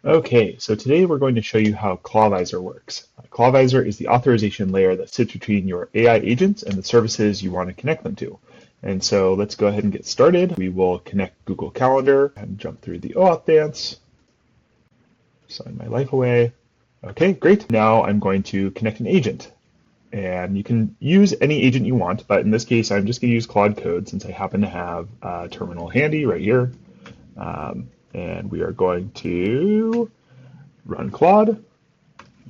Okay, so today we're going to show you how Clawvisor works. Clawvisor is the authorization layer that sits between your AI agents and the services you want to connect them to. And so let's go ahead and get started. We will connect Google Calendar and jump through the OAuth dance, sign my life away. Okay, great. Now I'm going to connect an agent. And you can use any agent you want, but in this case, I'm just going to use Claude Code since I happen to have a terminal handy right here. And we are going to run Claude.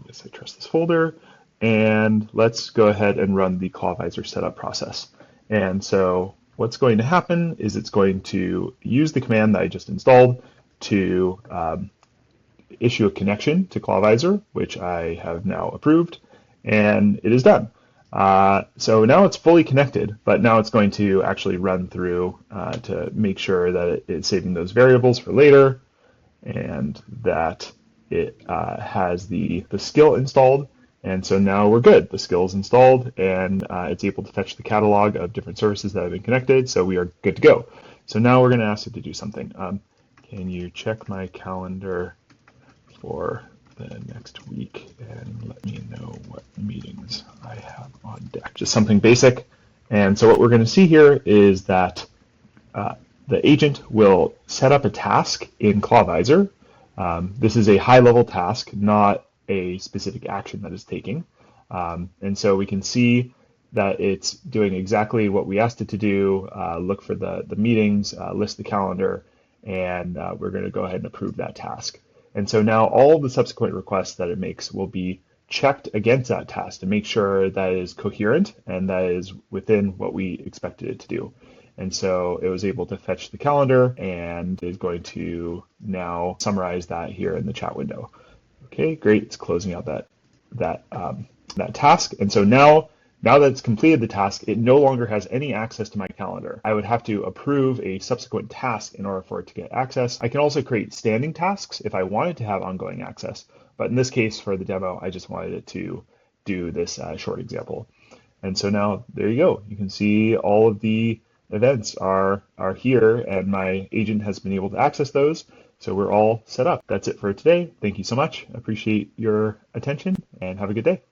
Yes, I trust this folder. And let's go ahead and run the Clawvisor setup process. And so what's going to happen is it's going to use the command that I just installed to issue a connection to Clawvisor, which I have now approved, and it is done. So now it's fully connected, but now it's going to actually run through to make sure that it's saving those variables for later and that it has the skill installed. And so now we're good. The skill is installed and it's able to fetch the catalog of different services that have been connected. So we are good to go. So now we're going to ask it to do something. Can you check my calendar for the next week and let me know what meetings I have on deck? Just something basic. And so what we're going to see here is that the agent will set up a task in Clawvisor. This is a high-level task, not a specific action that it's taking. And so we can see that it's doing exactly what we asked it to do, look for the meetings, list the calendar, and we're going to go ahead and approve that task. And so now all of the subsequent requests that it makes will be checked against that task to make sure that it is coherent and that is within what we expected it to do. And so it was able to fetch the calendar and is going to now summarize that here in the chat window. Okay, great. It's closing out that task. And so now that it's completed the task, it no longer has any access to my calendar. I would have to approve a subsequent task in order for it to get access. I can also create standing tasks if I wanted to have ongoing access. But in this case, for the demo, I just wanted it to do this short example. And so now there you go. You can see all of the events are here, and my agent has been able to access those. So we're all set up. That's it for today. Thank you so much. I appreciate your attention and have a good day.